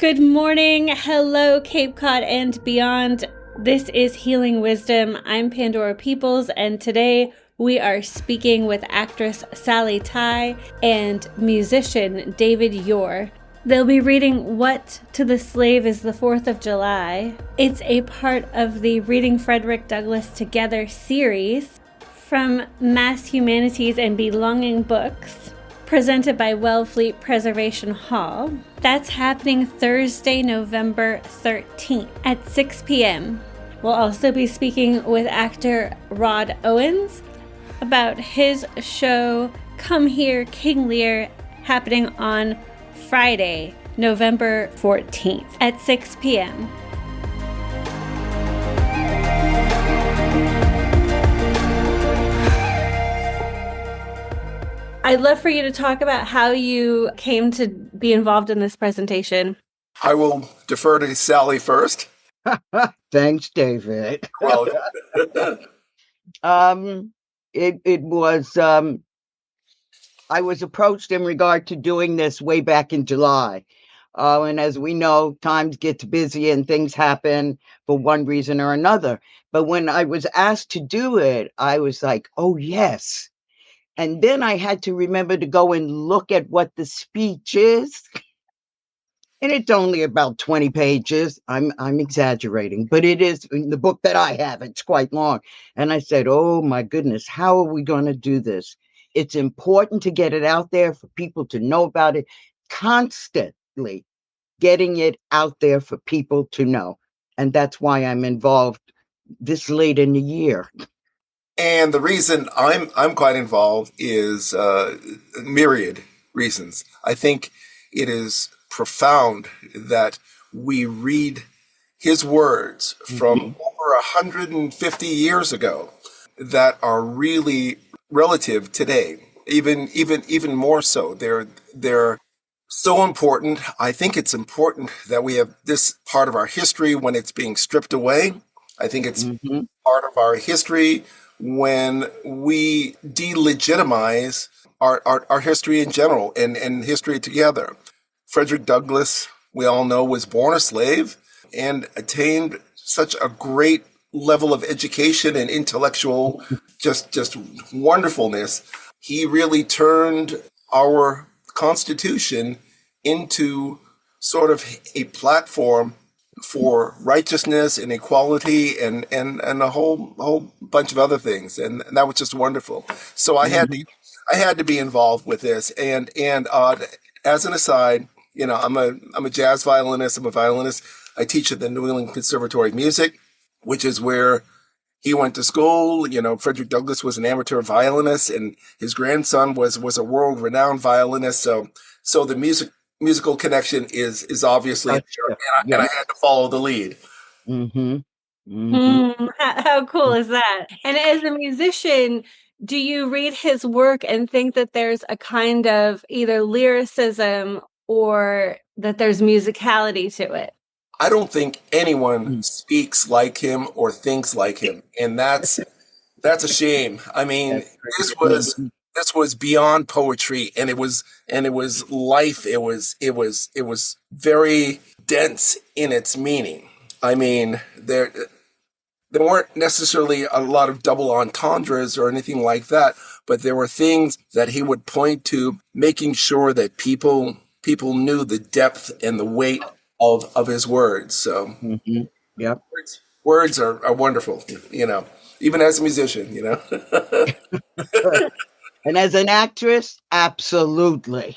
Good morning. Hello, Cape Cod and beyond. This is Healing Wisdom. I'm Pandora Peoples, and today we are speaking with actress Sallie Tighe and musician David Eure. They'll be reading What to the Slave is the 4th of July. It's a part of the Reading Frederick Douglass Together series from Mass Humanities and Belonging Books, presented by Wellfleet Preservation Hall. That's happening Thursday, November 13th at 6 p.m. We'll also be speaking with actor Rod Owens about his show Come Here, King Lear, happening on Friday, November 14th at 6 p.m. I'd love for you to talk about how you came to be involved in this presentation. I will defer to Sallie first. Thanks, David. Well, it was, I was approached in regard to doing this way back in July. And as we know, times get busy and things happen for one reason or another. But when I was asked to do it, I was like, oh, yes. And then I had to remember to go and look at what the speech is. And it's only about 20 pages. I'm exaggerating, but it is in the book that I have. It's quite long. And I said, oh, my goodness, how are we going to do this? It's important to get it out there for people to know about it, constantly getting it out there for people to know. And that's why I'm involved this late in the year. and the reason I'm quite involved is myriad reasons. I think it is profound that we read his words from over 150 years ago that are really relative today, even more so. They're so important. I think it's important that we have this part of our history when it's being stripped away. I think it's part of our history when we delegitimize our history in general and history together. Frederick Douglass, we all know, was born a slave and attained such a great level of education and intellectual just wonderfulness. He really turned our Constitution into sort of a platform for righteousness and equality and a whole bunch of other things, and that was just wonderful. So I had to be involved with this, and as an aside, you know, I'm a jazz violinist. I'm a violinist. I teach at the New England Conservatory of Music, which is where he went to school. You know, Frederick Douglass was an amateur violinist, and his grandson was a world-renowned violinist. So the musical connection is obviously there, and I had to follow the lead. How cool is that? And as a musician, do you read his work and think that there's a kind of either lyricism or that there's musicality to it? I don't think anyone speaks like him or thinks like him, and that's a shame. I mean, this was beyond poetry, and it was life. It was very dense in its meaning. I mean, there weren't necessarily a lot of double entendres or anything like that, but there were things that he would point to, making sure that people knew the depth and the weight of his words. So words are wonderful, you know, even as a musician, you know. And as an actress, absolutely.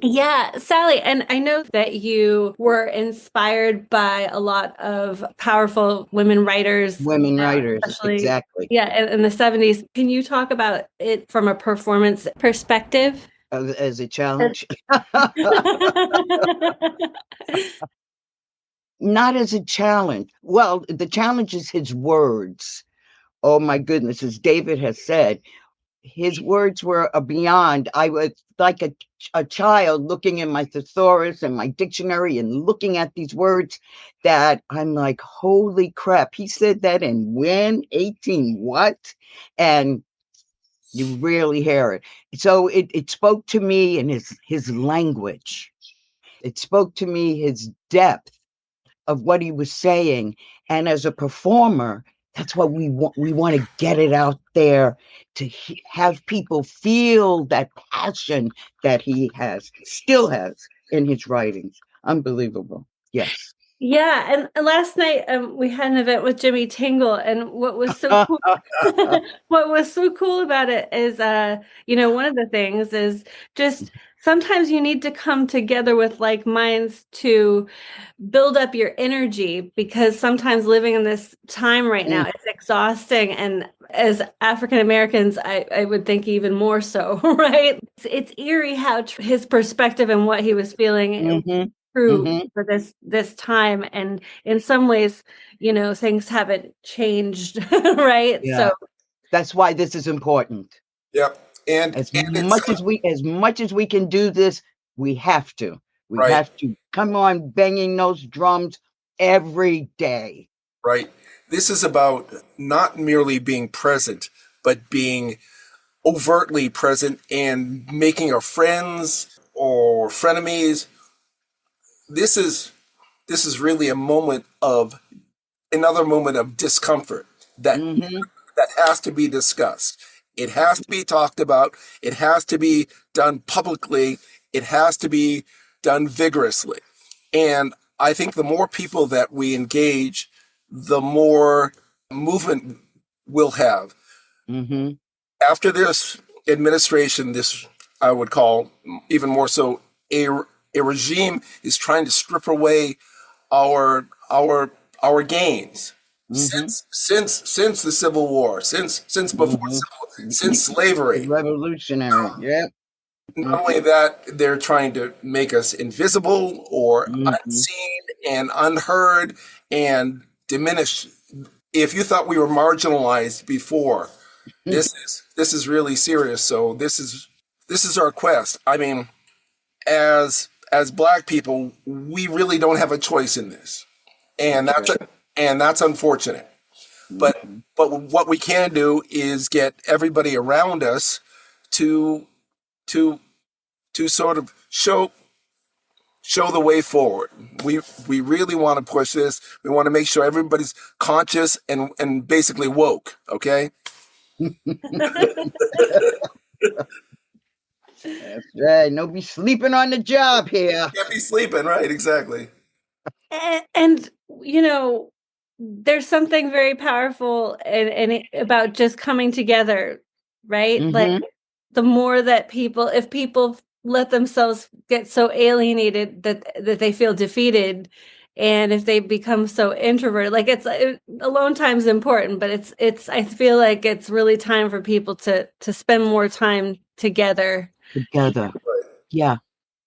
Yeah, Sallie, and I know that you were inspired by a lot of powerful women writers. Exactly. Yeah, in the 70s. Can you talk about it from a performance perspective? As a challenge? Not as a challenge. Well, the challenge is his words. Oh, my goodness. As David has said, his words were beyond. I was like a child looking in my thesaurus and my dictionary and looking at these words that I'm like, holy crap. He said that in when? 18 what? And you rarely hear it. So it spoke to me in his language. It spoke to me, his depth of what he was saying. And as a performer, that's what we want. We want to get it out there to have people feel that passion that he still has in his writings. Unbelievable. Yes. Yeah, and last night we had an event with Jimmy Tingle, and what was so cool, what was so cool about it is, one of the things is just sometimes you need to come together with like minds to build up your energy, because sometimes living in this time right now, it's exhausting, and as African Americans, I would think even more so, right? It's eerie how his perspective and what he was feeling. True for this time, and in some ways, things haven't changed, right? Yeah. So that's why this is important. Yep. And as much as we can do this, we have to. We right. have to come on banging those drums every day. Right. This is about not merely being present, but being overtly present and making our friends or frenemies. This is really another moment of discomfort that has to be discussed. It has to be talked about. It has to be done publicly. It has to be done vigorously. And I think the more people that we engage, the more movement we'll have. After this administration, this I would call even more so a regime is trying to strip away our gains since the Civil War, since before since slavery, revolutionary. Yep. Not only that, they're trying to make us invisible or unseen and unheard and diminished. If you thought we were marginalized before, this is really serious. So this is our quest. I mean, as Black people, we really don't have a choice in this, and that's unfortunate. But what we can do is get everybody around us to sort of show the way forward. We really want to push this. We want to make sure everybody's conscious and basically woke. Okay. That's right. No be sleeping on the job here. Can't be sleeping, right? Exactly. And there's something very powerful and about just coming together, right? Like the more that if people let themselves get so alienated that they feel defeated, and if they become so introverted, like alone time is important, but it's I feel like it's really time for people to spend more time together. Yeah.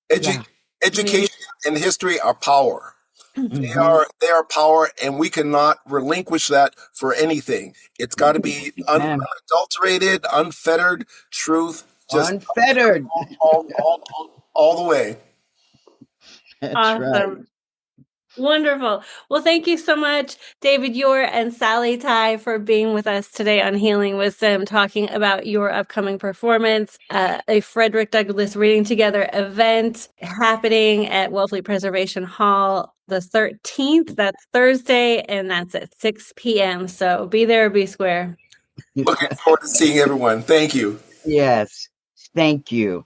Education and history are power. They are power, and we cannot relinquish that for anything. It's got to be unadulterated, unfettered truth, just unfettered, all the way. That's awesome. Right. Wonderful. Well, thank you so much, David Eure and Sallie Tighe, for being with us today on Healing Wisdom, talking about your upcoming performance, a Frederick Douglass Reading Together event happening at Wellfleet Preservation Hall the 13th. That's Thursday, and that's at 6 p.m. So be there or be square. Looking forward to seeing everyone. Thank you. Yes. Thank you.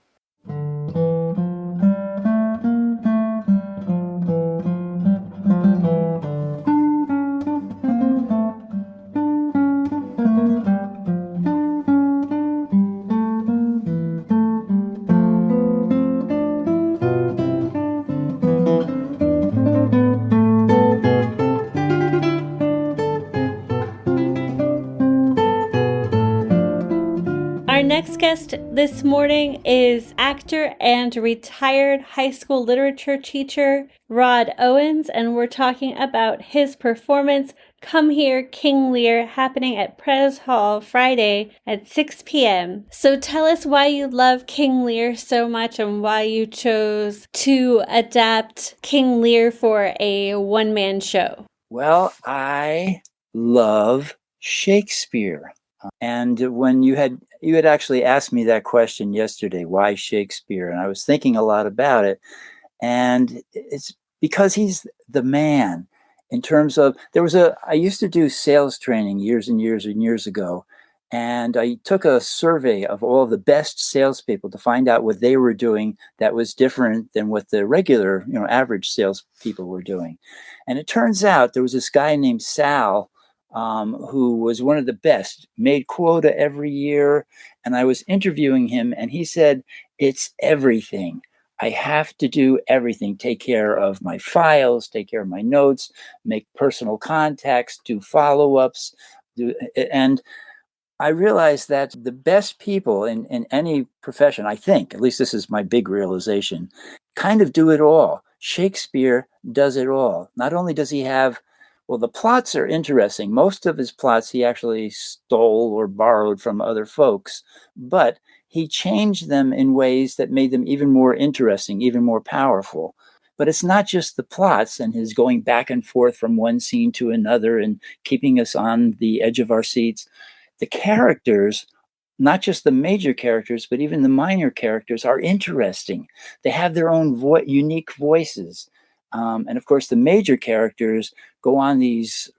Our next guest this morning is actor and retired high school literature teacher Rod Owens, and we're talking about his performance, Come Here, King Lear, happening at Prez Hall Friday at 6 p.m. So tell us why you love King Lear so much and why you chose to adapt King Lear for a one-man show. Well, I love Shakespeare. And when you had actually asked me that question yesterday, why Shakespeare? And I was thinking a lot about it. And it's because he's the man in terms of, I used to do sales training years and years and years ago. And I took a survey of all of the best salespeople to find out what they were doing that was different than what the regular, average salespeople were doing. And it turns out there was this guy named Sal, who was one of the best, made quota every year. And I was interviewing him, and he said, "It's everything. I have to do everything, take care of my files, take care of my notes, make personal contacts, do follow-ups." And I realized that the best people in any profession, I think, at least this is my big realization, kind of do it all. Shakespeare does it all. Not only does he have, well, the plots are interesting. Most of his plots he actually stole or borrowed from other folks, but he changed them in ways that made them even more interesting, even more powerful. But it's not just the plots and his going back and forth from one scene to another and keeping us on the edge of our seats. The characters, not just the major characters, but even the minor characters, are interesting. They have their own unique voices. And of course, the major characters go on these,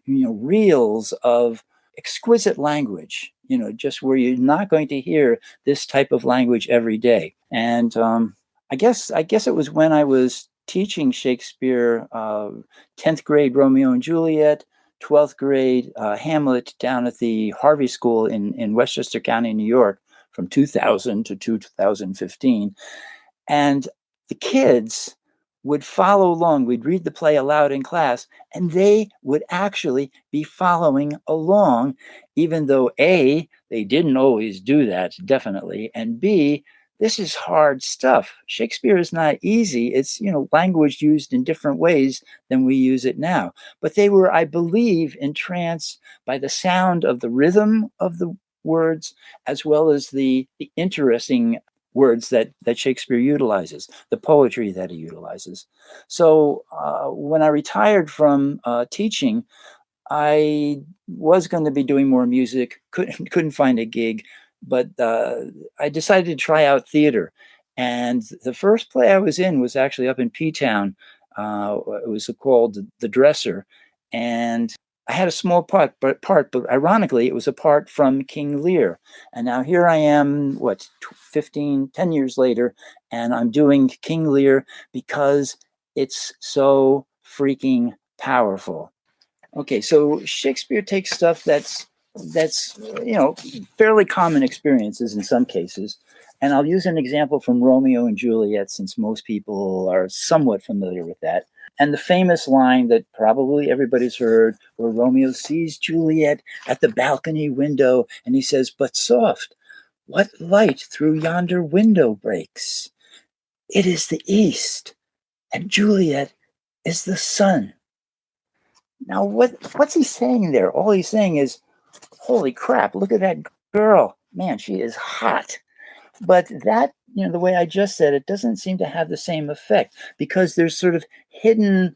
reels of exquisite language, just where you're not going to hear this type of language every day. And I guess it was when I was teaching Shakespeare, 10th grade Romeo and Juliet, 12th grade Hamlet down at the Harvey School in Westchester County, New York, from 2000 to 2015. And the kids would follow along. We'd read the play aloud in class, and they would actually be following along, even though A, they didn't always do that, definitely, and B, this is hard stuff. Shakespeare is not easy. It's, language used in different ways than we use it now. But they were, I believe, entranced by the sound of the rhythm of the words, as well as the interesting words that Shakespeare utilizes, the poetry that he utilizes. So when I retired from teaching, I was going to be doing more music, couldn't find a gig, but I decided to try out theater. And the first play I was in was actually up in P-Town. It was called The Dresser. And I had a small part, but ironically, it was a part from King Lear. And now here I am, 10 years later, and I'm doing King Lear because it's so freaking powerful. Okay, so Shakespeare takes stuff that's fairly common experiences in some cases, and I'll use an example from Romeo and Juliet since most people are somewhat familiar with that. And the famous line that probably everybody's heard, where Romeo sees Juliet at the balcony window, and he says, "But soft, what light through yonder window breaks? It is the east, and Juliet is the sun." Now, what's he saying there? All he's saying is, "Holy crap, look at that girl. Man, she is hot." But that, the way I just said it, doesn't seem to have the same effect because there's sort of hidden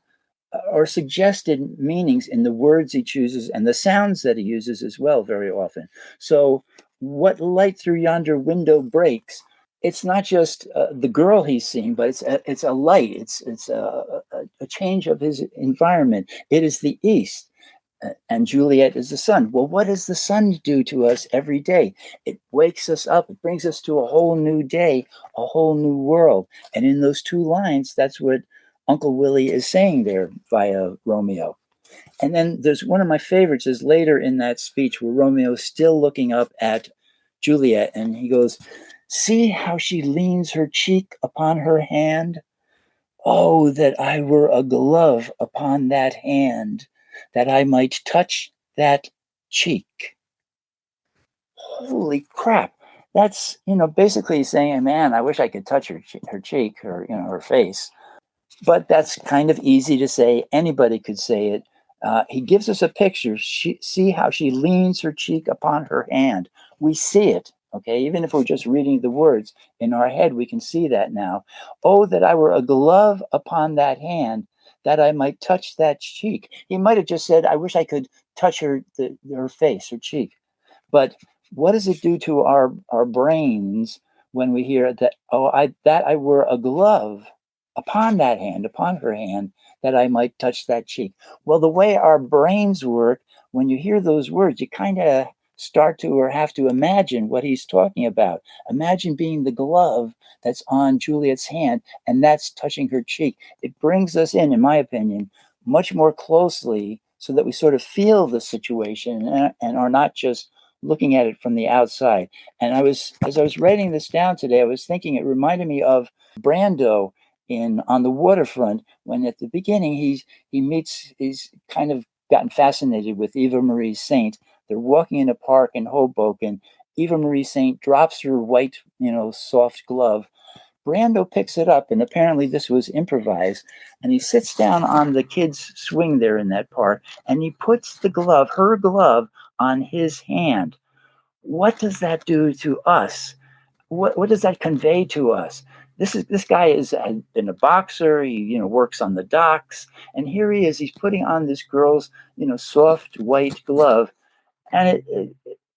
or suggested meanings in the words he chooses and the sounds that he uses as well very often. So, what light through yonder window breaks? It's not just the girl he's seeing, but it's a light. It's a change of his environment. It is the east, and Juliet is the sun. Well, what does the sun do to us every day? It wakes us up. It brings us to a whole new day, a whole new world. And in those two lines, that's what Uncle Willie is saying there via Romeo. And then there's one of my favorites is later in that speech where Romeo is still looking up at Juliet, and he goes, "See how she leans her cheek upon her hand? Oh, that I were a glove upon that hand, that I might touch that cheek." Holy crap. That's, basically saying, man, I wish I could touch her cheek or, her face. But that's kind of easy to say. Anybody could say it. He gives us a picture. See how she leans her cheek upon her hand. We see it, okay? Even if we're just reading the words in our head, we can see that now. Oh, that I were a glove upon that hand, that I might touch that cheek. He might have just said, I wish I could touch her face, her cheek. But what does it do to our brains when we hear that, oh, I were a glove upon that hand, upon her hand, that I might touch that cheek. Well, the way our brains work, when you hear those words, you kind of start to or have to imagine what he's talking about. Imagine being the glove that's on Juliet's hand and that's touching her cheek. It brings us in my opinion, much more closely so that we sort of feel the situation and are not just looking at it from the outside. And as I was writing this down today, I was thinking it reminded me of Brando in On the Waterfront, when at the beginning he's kind of gotten fascinated with Eva Marie Saint. They're walking in a park in Hoboken. Eva Marie Saint drops her white, soft glove. Brando picks it up, and apparently this was improvised. And he sits down on the kid's swing there in that park, and he puts her glove, on his hand. What does that do to us? What does that convey to us? This guy has been a boxer. He works on the docks, and here he is. He's putting on this girl's soft white glove, and it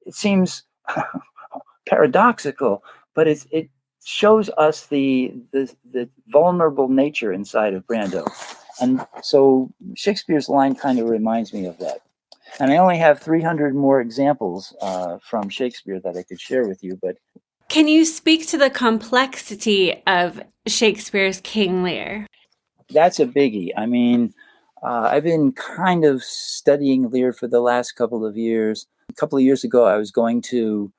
seems paradoxical, but it shows us the vulnerable nature inside of Brando, and so Shakespeare's line kind of reminds me of that. And I only have 300 more examples from Shakespeare that I could share with you, but can you speak to the complexity of Shakespeare's King Lear? that's a biggie. I mean, I've been kind of studying Lear for the last couple of years. A couple of years ago, I was going to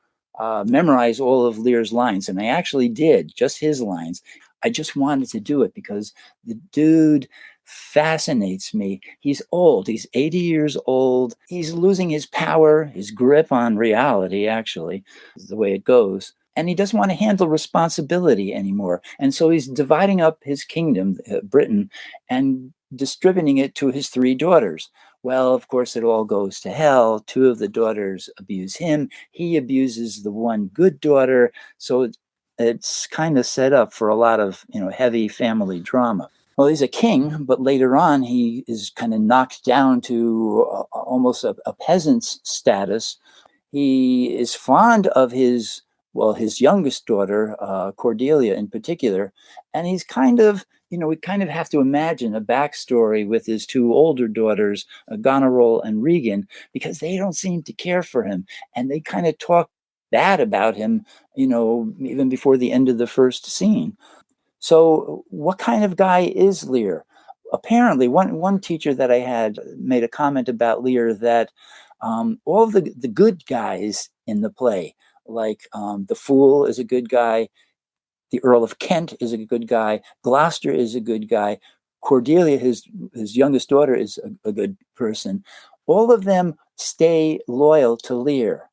memorize all of Lear's lines, and I actually did, just his lines. I just wanted to do it because the dude fascinates me. He's old. He's 80 years old. He's losing his power, his grip on reality, actually, is the way it goes. And he doesn't want to handle responsibility anymore. And so he's dividing up his kingdom, Britain, and distributing it to his 3 daughters. Well, of course, it all goes to hell. 2 of the daughters abuse him. He abuses the one good daughter. So it's kind of set up for a lot of, heavy family drama. Well, he's a king, but later on he is kind of knocked down to almost a peasant's status. He is fond of his youngest daughter, Cordelia in particular, and he's kind of, we kind of have to imagine a backstory with his 2 older daughters, Goneril and Regan, because they don't seem to care for him, and they kind of talk bad about him, even before the end of the first scene. So, what kind of guy is Lear? Apparently, one teacher that I had made a comment about Lear that all of the good guys in the play, like the Fool is a good guy, the Earl of Kent is a good guy, Gloucester is a good guy, Cordelia, his youngest daughter, is a good person. All of them stay loyal to Lear.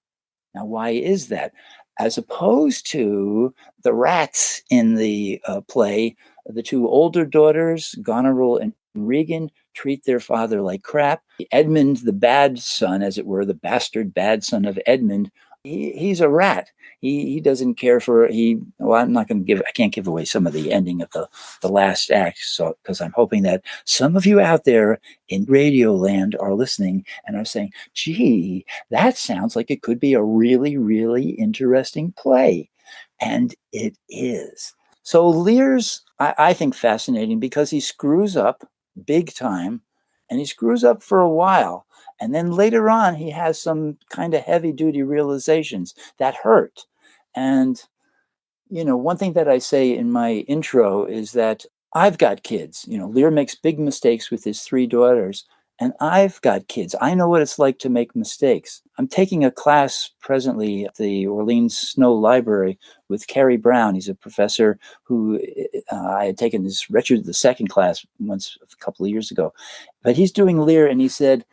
Now, why is that? As opposed to the rats in the play, the 2 older daughters, Goneril and Regan, treat their father like crap. Edmund, the bad son, as it were, the bastard bad son of Edmund, he's a rat. He doesn't care for well, I can't give away some of the ending of the last act, so because I'm hoping that some of you out there in Radio Land are listening and are saying, gee, that sounds like it could be a really, really interesting play. And it is. So Lear's, I think, fascinating because he screws up big time, and he screws up for a while. And then later on, he has some kind of heavy duty realizations that hurt. And, one thing that I say in my intro is that I've got kids. Lear makes big mistakes with his 3 daughters, and I've got kids. I know what it's like to make mistakes. I'm taking a class presently at the Orleans Snow Library with Kerry Brown. He's a professor who I had taken this Richard II class once a couple of years ago. But he's doing Lear, and he said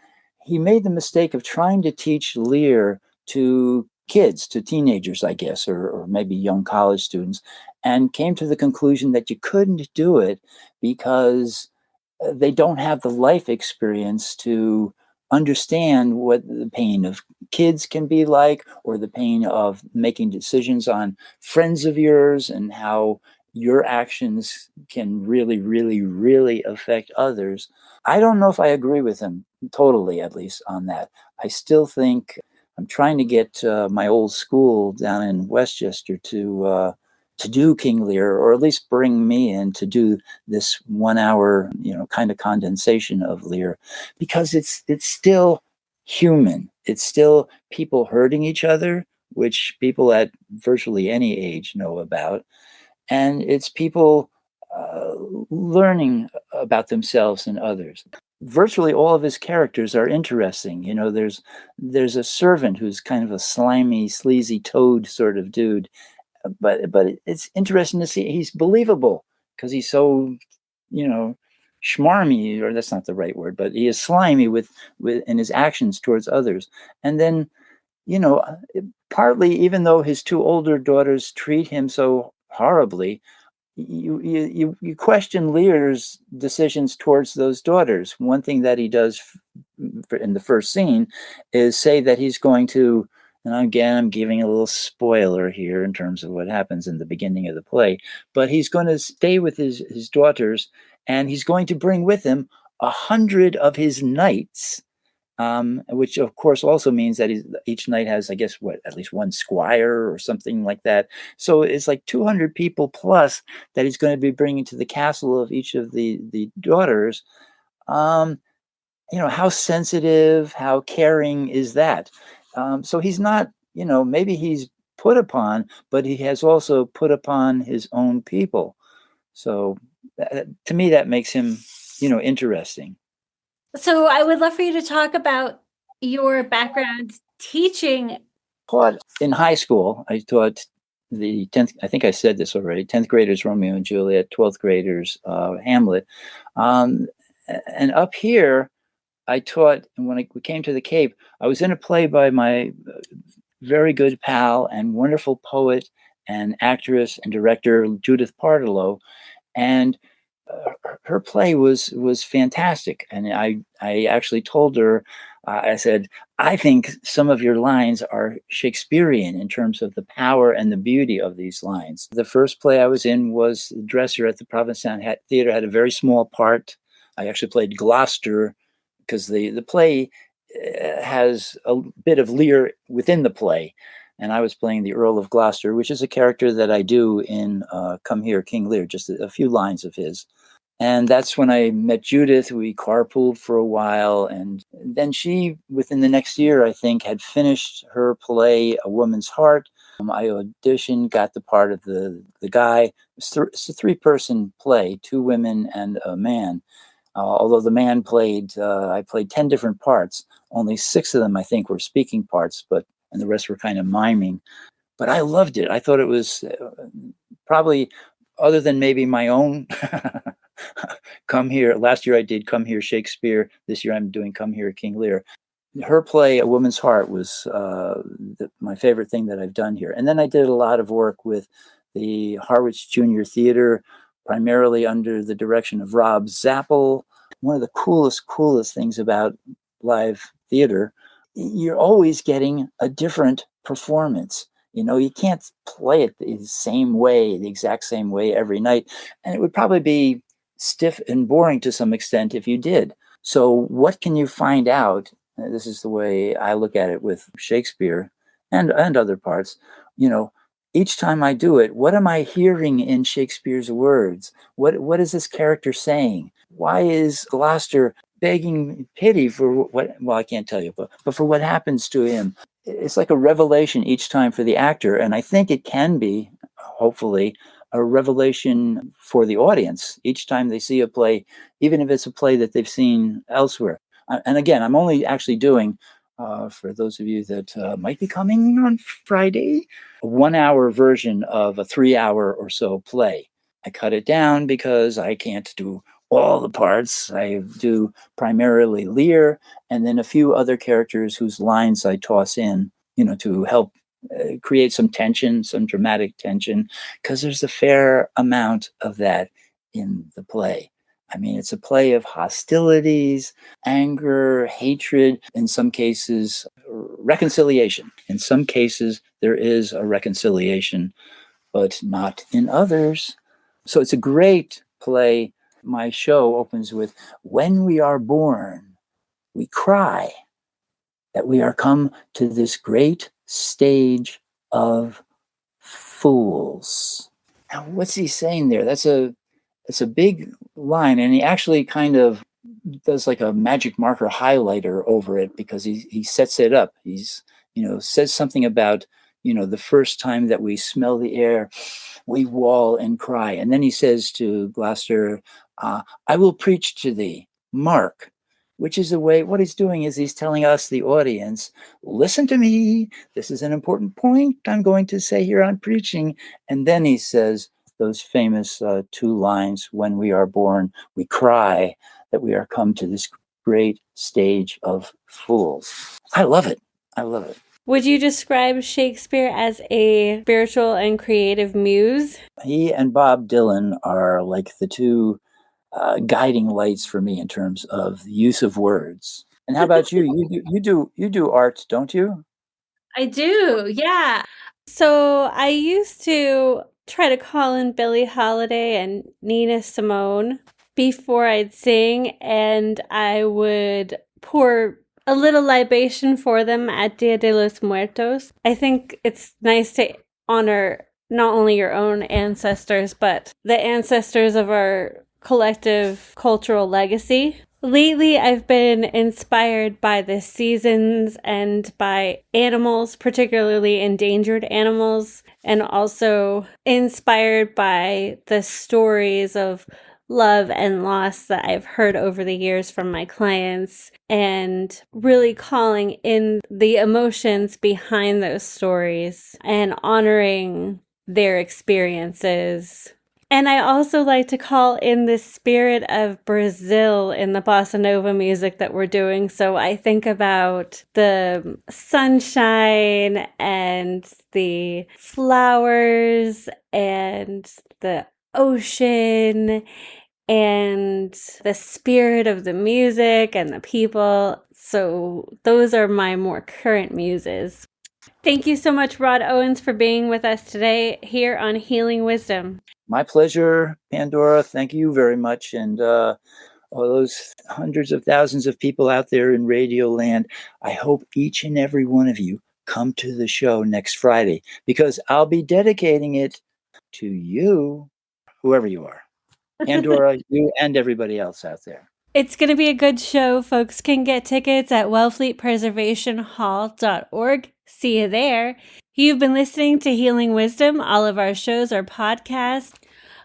he made the mistake of trying to teach Lear to kids, to teenagers, I guess, or maybe young college students, and came to the conclusion that you couldn't do it because they don't have the life experience to understand what the pain of kids can be like, or the pain of making decisions on friends of yours and how your actions can really, really, really affect others. I don't know if I agree with him totally, at least on that. I still think I'm trying to get my old school down in Westchester to to do King Lear, or at least bring me in to do this 1 hour, kind of condensation of Lear, because it's still human. It's still people hurting each other, which people at virtually any age know about. And it's people learning about themselves and others. Virtually all of his characters are interesting. There's a servant who's kind of a slimy, sleazy toad sort of dude, but it's interesting to see he's believable because he's so, you know, schmarmy, or that's not the right word, but he is slimy with in his actions towards others. And then, you know, partly even though his two older daughters treat him so horribly, you question Lear's decisions towards those daughters. One thing that he does in the first scene is say that he's going to, and again, I'm giving a little spoiler here in terms of what happens in the beginning of the play, but he's going to stay with his daughters, and he's going to bring with him 100 of his knights, which of course also means that each knight has, I guess, at least one squire or something like that. So it's like 200 people plus that he's going to be bringing to the castle of each of the daughters. Um, how sensitive, how caring is that? So he's not, maybe he's put upon, but he has also put upon his own people. So to me, that makes him, interesting. So I would love for you to talk about your background teaching. Taught in high school. I taught the 10th, I think I said this already, 10th graders Romeo and Juliet, 12th graders Hamlet. And up here, I taught, and when we came to the Cape, I was in a play by my very good pal and wonderful poet and actress and director, Judith Partelow. And her play was fantastic. And I actually told her, I said, I think some of your lines are Shakespearean in terms of the power and the beauty of these lines. The first play I was in was Dresser at the Provincetown Theater, had a very small part. I actually played Gloucester, because the play has a bit of Lear within the play. And I was playing the Earl of Gloucester, which is a character that I do in Come Here, King Lear, just a few lines of his. And that's when I met Judith. We carpooled for a while. And then she, within the next year, I think, had finished her play, A Woman's Heart. I auditioned, got the part of the guy. It's a 3-person play, 2 women and a man. Although the man I played 10 different parts. Only 6 of them, I think, were speaking parts, and the rest were kind of miming. But I loved it. I thought it was probably, other than maybe my own Come Here. Last year I did Come Here, Shakespeare. This year I'm doing Come Here, King Lear. Her play, A Woman's Heart, was my favorite thing that I've done here. And then I did a lot of work with the Harwich Junior Theater, primarily under the direction of Rob Zappel. One of the coolest things about live theater, you're always getting a different performance. You can't play it the exact same way every night. And it would probably be stiff and boring to some extent if you did. So what can you find out? This is the way I look at it with Shakespeare and other parts. Each time I do it, what am I hearing in Shakespeare's words? What is this character saying? Why is Gloucester begging pity for what? Well, I can't tell you, but for what happens to him. It's like a revelation each time for the actor, and I think it can be, hopefully, a revelation for the audience each time they see a play, even if it's a play that they've seen elsewhere. And again, I'm only actually doing, for those of you that might be coming on Friday, a 1-hour version of a 3-hour or so play. I cut it down because I can't do all the parts. I do primarily Lear and then a few other characters whose lines I toss in, to help create some tension, some dramatic tension, because there's a fair amount of that in the play. I mean, it's a play of hostilities, anger, hatred, in some cases, reconciliation. In some cases, there is a reconciliation, but not in others. So it's a great play. My show opens with, when we are born, we cry that we are come to this great stage of fools. Now, what's he saying there? It's a big line, and he actually kind of does like a magic marker highlighter over it because he sets it up. He's, says something about, the first time that we smell the air, we wail and cry. And then he says to Gloucester, I will preach to thee, mark, which is the way, what he's doing is he's telling us, the audience, listen to me. This is an important point I'm going to say here on preaching. And then he says those famous two lines, when we are born, we cry that we are come to this great stage of fools. I love it. I love it. Would you describe Shakespeare as a spiritual and creative muse? He and Bob Dylan are like the two guiding lights for me in terms of the use of words. And how about you? You do art, don't you? I do, yeah. So I used to try to call in Billie Holiday and Nina Simone before I'd sing, and I would pour a little libation for them at Dia de los Muertos. I think it's nice to honor not only your own ancestors, but the ancestors of our collective cultural legacy. Lately, I've been inspired by the seasons and by animals, particularly endangered animals, and also inspired by the stories of love and loss that I've heard over the years from my clients, and really calling in the emotions behind those stories and honoring their experiences. And I also like to call in the spirit of Brazil in the bossa nova music that we're doing. So I think about the sunshine and the flowers and the ocean and the spirit of the music and the people. So those are my more current muses. Thank you so much, Rod Owens, for being with us today here on Healing Wisdom. My pleasure, Pandora. Thank you very much. And all those hundreds of thousands of people out there in Radio Land, I hope each and every one of you come to the show next Friday, because I'll be dedicating it to you, whoever you are. Pandora, you and everybody else out there. It's going to be a good show. Folks can get tickets at wellfleetpreservationhall.org. See you there. You've been listening to Healing Wisdom. All of our shows are podcasts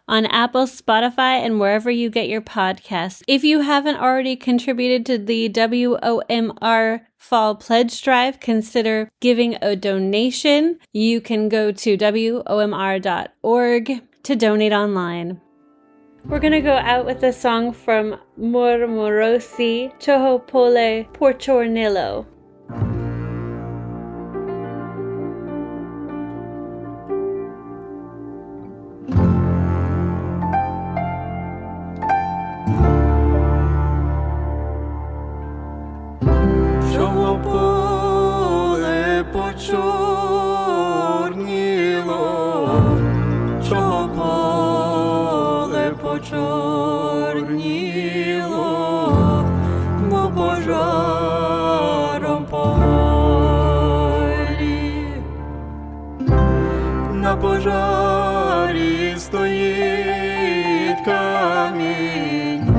on Apple, Spotify, and wherever you get your podcasts. If you haven't already contributed to the WOMR Fall Pledge Drive, consider giving a donation. You can go to WOMR.org to donate online. We're going to go out with a song from Mormorosi, Chohopole Porchornillo. Chohopole Porchornillo, Chohopole Porchornillo, бо пожаром полі. На пожарі стоїть камінь,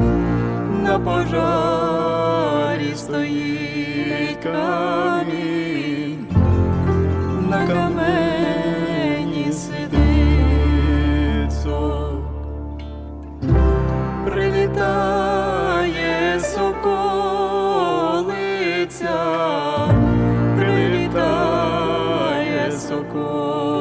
на пожарі стоїть камінь, на камені сидить сок. Прилітає соколиця, прилітає соколиця.